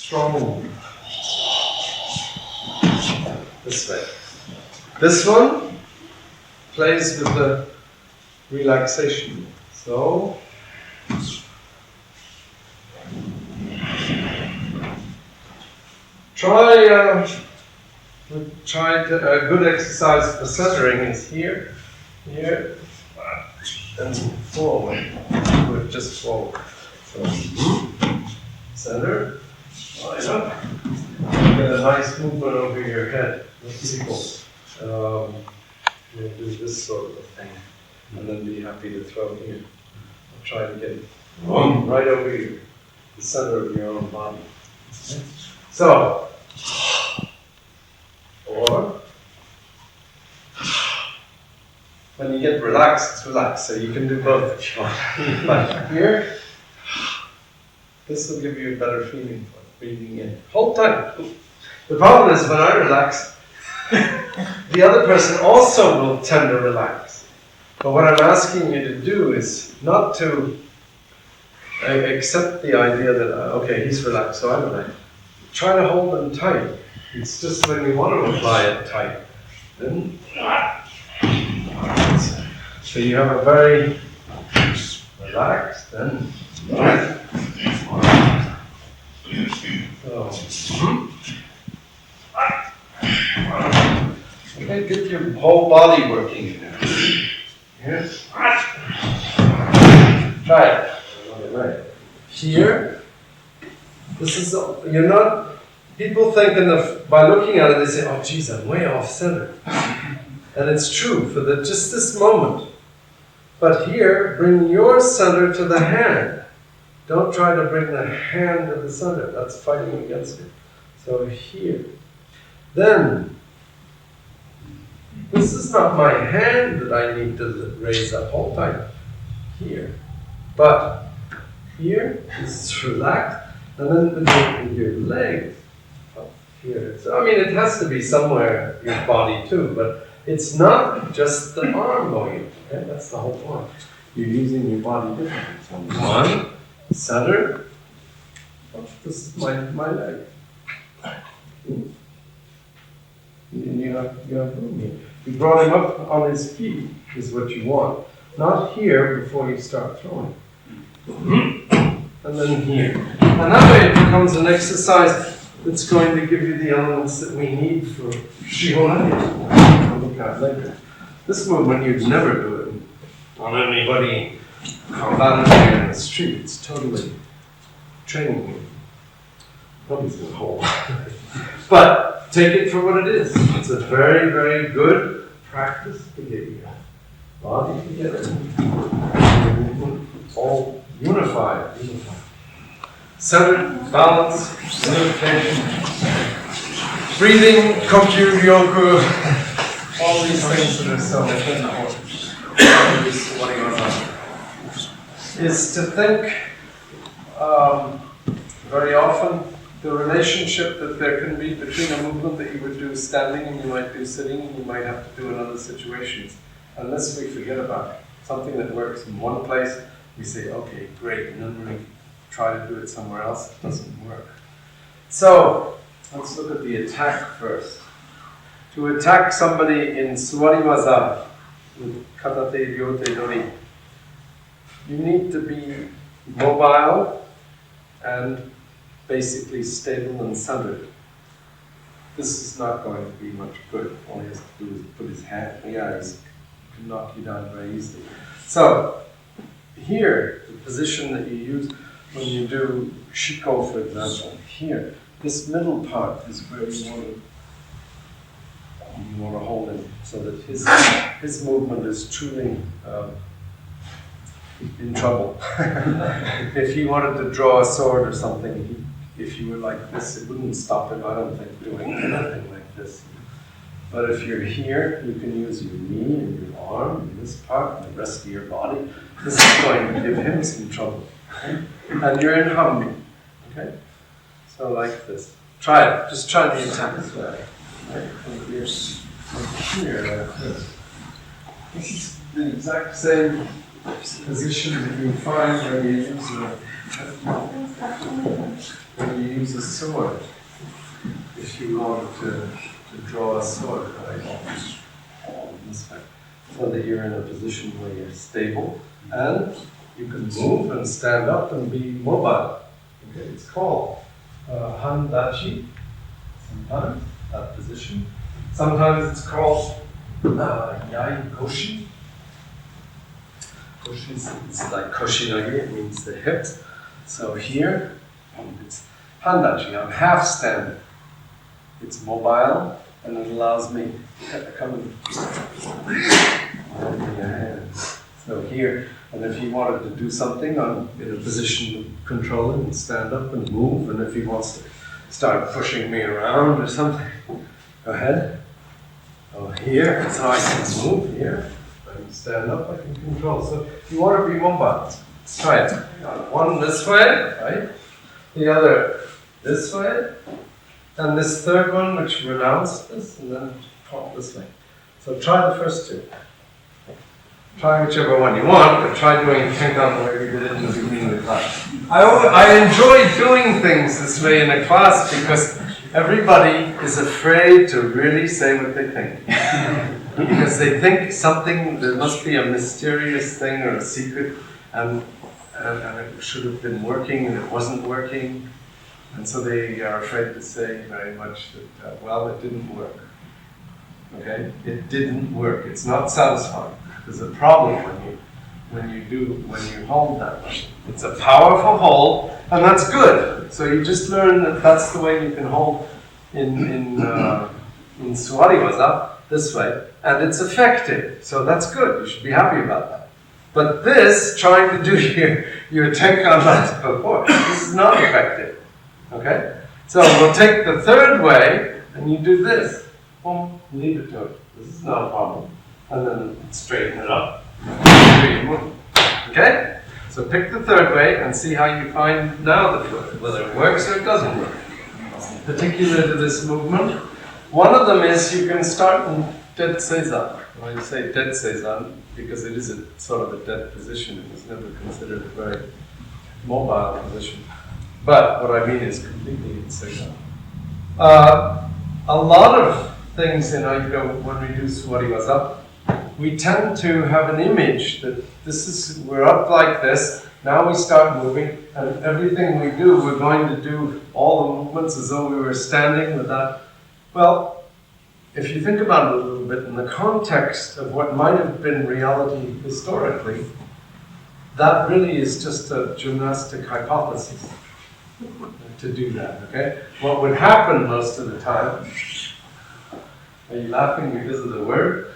strong. This way. This one plays with the relaxation. So, a good exercise for centering is here, here, and forward. We're just forward. So, center, line up. Get a nice movement over your head. That's equal. You'll do this sort of a thing, and then be happy to throw here. I'll try to get it right over here, the center of your own body. Okay. So, or when you get relaxed, it's relaxed. So you can do both if you want. But here, this will give you a better feeling for breathing in. Hold tight. The problem is when I relax, the other person also will tend to relax. But what I'm asking you to do is not to accept the idea that, okay, he's relaxed, so I'm relaxed. Try to hold them tight. It's just when you want to apply it tight. Then, so you have a very relaxed and okay, get your whole body working in there. Yes. Try it. Right. Here, this is, you're not, people think by looking at it, they say, oh geez, I'm way off center. And it's true for just this moment. But here, bring your center to the hand. Don't try to bring the hand to the center. That's fighting against it. So here. Then, this is not my hand that I need to raise up. Hold tight. Here. But here is relaxed. And then with your legs up here. So, I mean, it has to be somewhere in your body too, but it's not just the arm going. Okay? That's the whole point. You're using your body differently. So one, center. Oh, this is my leg. And you have room here. You brought him up on his feet, is what you want. Not here before you start throwing. And then here. And that way it becomes an exercise that's going to give you the elements that we need for Shiwan. We'll look at later. This movement you'd never do it on anybody out there in the street. It's totally training you. Nobody's going to hold. But take it for what it is. It's a very, very good practice to get your body together. All unified. Centered, balance, unification, breathing, Kokyu-nage, all these things that are so important. Is to think very often the relationship that there can be between a movement that you would do standing and you might do sitting and you might have to do in other situations. Unless we forget about it. Something that works in one place, we say, okay, great, and then we try to do it somewhere else, it doesn't work. So, let's look at the attack first. To attack somebody in Suwari-waza with Katate-Ryote Dori, you need to be mobile and basically stable and centered. This is not going to be much good. All he has to do is put his hand, he can knock you down very easily. So, here, the position that you use when you do shiko, for example, here, this middle part is where you want to hold him so that his movement is truly in trouble. If he wanted to draw a sword or something, if you were like this, it wouldn't stop him, I don't think, doing anything like this. But if you're here, you can use your knee and your arm and this part and the rest of your body. This is going to give him some trouble. Okay? And you're in Hanmi. Okay? So like this. Try it. Just try the attack this way. Right? And you're here like this. This is the exact same position that you find when you use the When you use a sword, if you wanted to draw a sword, right? This way, so that you're in a position where you're stable and you can move and stand up and be mobile. Okay, it's called Handachi. Sometimes that position. Sometimes it's called Yai Koshi. Koshi is it's like Kokyu-nage, it means the hip. So here it's Handachi. I'm half standing. It's mobile and it allows me to come and your hands. So here, and if he wanted to do something, I'm in a position of controlling and stand up and move, and if he wants to start pushing me around or something, go ahead. Oh, here, so I can move here. I can stand up, I can control. So you want to be mobile. Let's try it. One this way, right? The other this way. And this third one, which renounced this, and then pop this way. So try the first two. Try whichever one you want, but try doing Kenkan the way we did it in the beginning of the class. I enjoy doing things this way in a class because everybody is afraid to really say what they think. Because they think something, there must be a mysterious thing or a secret, and it should have been working and it wasn't working. And so they are afraid to say very much that, well, it didn't work. Okay? It didn't work. It's not satisfying. There's a problem when you hold that much. It's a powerful hold, and that's good. So you just learn that that's the way you can hold in Suwari-waza, this way, and it's effective. So that's good. You should be happy about that. But this, trying to do your Tenkan last before, this is not effective. Okay? So we'll take the third way, and you do this. Boom, leave it to it. This is not a problem. And then straighten it up. Okay? So pick the third way and see how you find now the foot, whether it works or it doesn't work. Particular to this movement, one of them is you can start in dead seizan. I say dead seizan because it is a sort of a dead position. It was never considered a very mobile position. But what I mean is completely in seizan. A lot of things in Aikido, when we do Suwari-waza, we tend to have an image that we're up like this, now we start moving, and everything we do, we're going to do all the movements as though we were standing with that. Well, if you think about it a little bit in the context of what might have been reality historically, that really is just a gymnastic hypothesis to do that, okay? What would happen most of the time, are you laughing because of the word?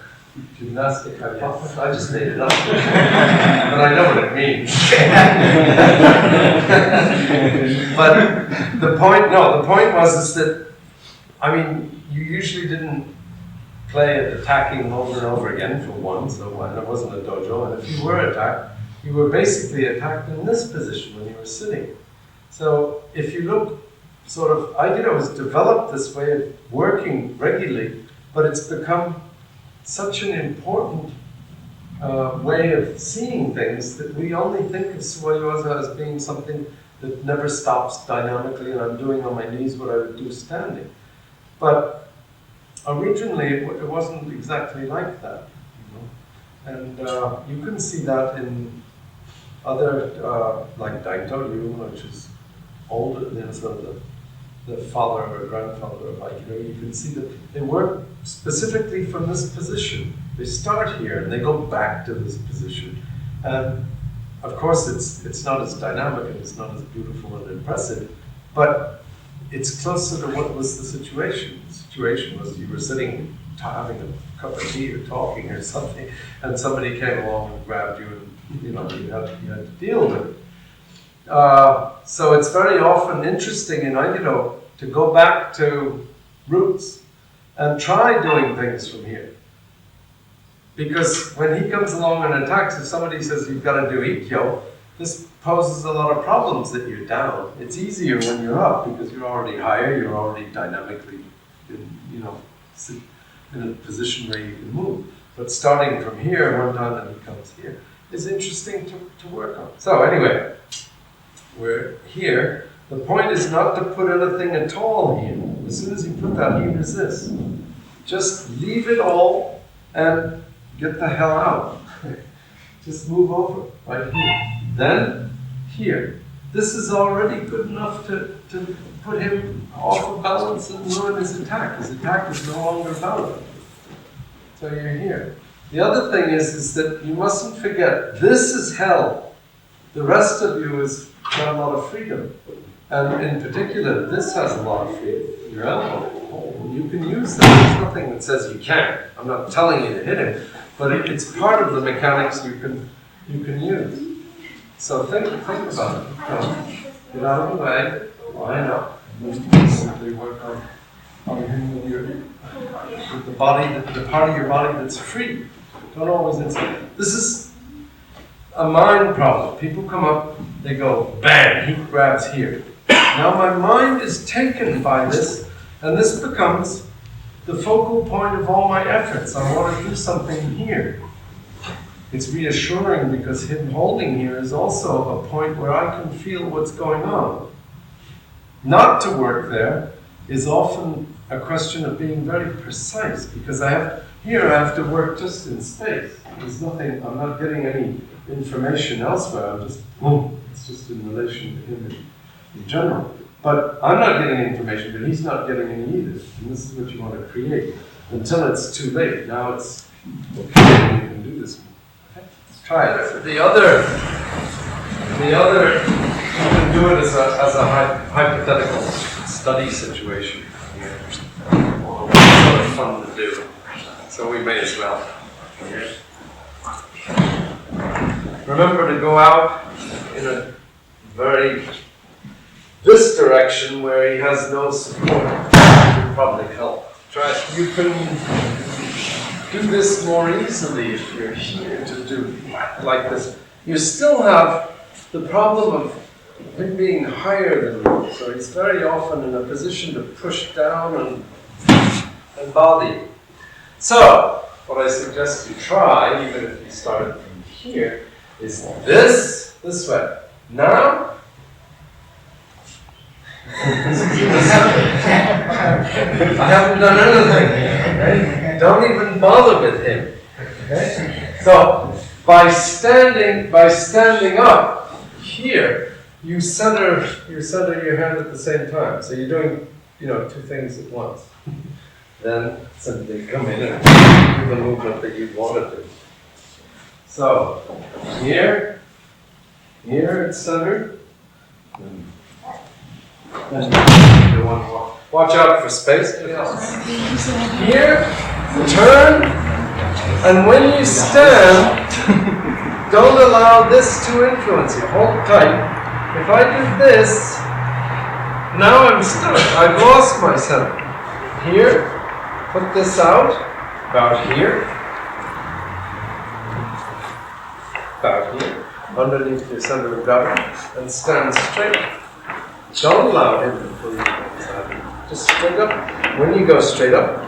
Gymnastic hypothesis? I just made it up. But I know what it means. But the point was that, I mean, you usually didn't play at attacking over and over again for one, so when there wasn't a dojo, and if you were attacked, you were basically attacked in this position when you were sitting. So if you look, sort of, Aikido has developed this way of working regularly, but it's become such an important way of seeing things that we only think of Suwari-waza as being something that never stops dynamically, and I'm doing on my knees what I would do standing. But originally it wasn't exactly like that, you know? And you can see that in other, like Daito-ryu, which is older than sort of the father or grandfather of Aikido. You can see that they work specifically from this position. They start here and they go back to this position. And of course it's not as dynamic and it's not as beautiful and impressive, but it's closer to what was the situation. The situation was you were sitting having a cup of tea or talking or something, and somebody came along and grabbed you, and you had to deal with it. So it's very often interesting in Aikido to go back to roots and try doing things from here. Because when he comes along and attacks, if somebody says you've got to do ikkyo, this poses a lot of problems that you're down. It's easier when you're up because you're already higher, you're already dynamically in a position where you can move. But starting from here, one time and he comes here, is interesting to work on. So anyway, where here, the point is not to put anything at all here. As soon as you put that, he resists. Just leave it all and get the hell out. Just move over, right here. Then, here. This is already good enough to put him off of balance and ruin his attack. His attack is no longer valid. So you're here. The other thing is that you mustn't forget, this is hell. The rest of you has got a lot of freedom. And in particular, this has a lot of freedom. Your elbow. Oh, you can use that. There's nothing that says you can't. I'm not telling you to hit him, but it's part of the mechanics you can use. So think about it. Get out of the way, line up, and simply work on him with the body, the part of your body that's free. Don't always insist. This is a mind problem. People come up, they go, bang, he grabs here. Now my mind is taken by this, and this becomes the focal point of all my efforts. I want to do something here. It's reassuring because him holding here is also a point where I can feel what's going on. Not to work there is often a question of being very precise, because I have to work just in space. There's nothing, I'm not getting any information elsewhere, I'm just, it's just in relation to him in general. But I'm not getting any information, but he's not getting any either. And this is what you want to create. Until it's too late. Now it's, okay, you can do this. Okay. Let's try it. The other, you can do it as a hypothetical study situation. It's sort of fun to do. So we may as well. Remember to go out in a this direction where he has no support would probably help. Try it. You can do this more easily if you're here to do like this. You still have the problem of him being higher than you, so he's very often in a position to push down and bother you. So, what I suggest you try, even if you started from here, is this way. Now, I haven't done anything. Okay? Don't even bother with him. Okay? So, by standing up here, you center your hand at the same time. So you're doing, two things at once. Then simply come in and do the movement that you want to do. So, here it's centered. And you want to watch out for space. Here, turn, and when you stand, don't allow this to influence you. Hold tight. If I do this, now I'm stuck. I've lost my center. Here, put this out, about here, underneath your center of gravity, and stand straight. Don't allow him to pull you inside. Just straight up. When you go straight up,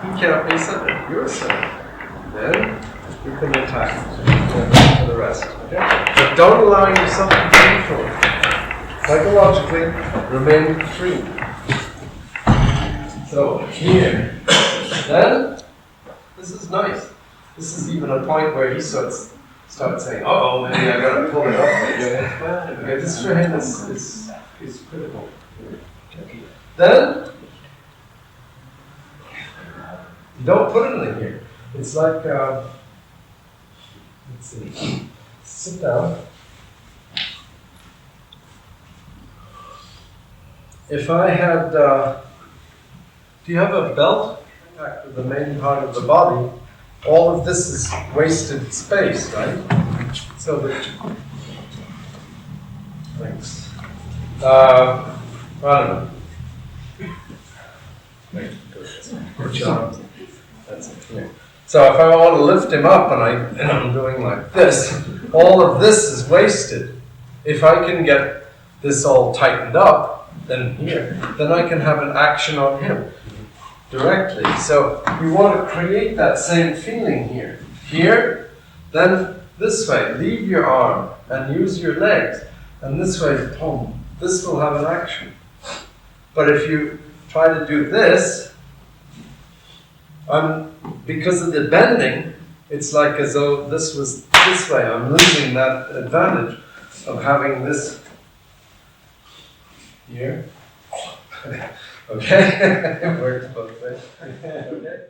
he can't be centered. You're centered. Then you can attack for the rest. Okay? But don't allow yourself to be influenced. Psychologically, remain free. So here, then this is nice. This is even a point where he starts saying, "Oh, maybe I gotta pull it up." Okay, this for him is critical. Okay. Then don't put it in here. It's like let's see. Sit down. If I had, do you have a belt? Back to the main part of the body. All of this is wasted space, right? So that, thanks. I don't know. Good job. That's it. Yeah. So if I want to lift him up and I'm doing like this, all of this is wasted. If I can get this all tightened up, then I can have an action on him directly. So you want to create that same feeling here. Here, then this way. Leave your arm and use your legs. and this way, boom, this will have an action. But if you try to do this, because of the bending, it's like as though this was this way. I'm losing that advantage of having this here. Okay? It works both ways. Okay?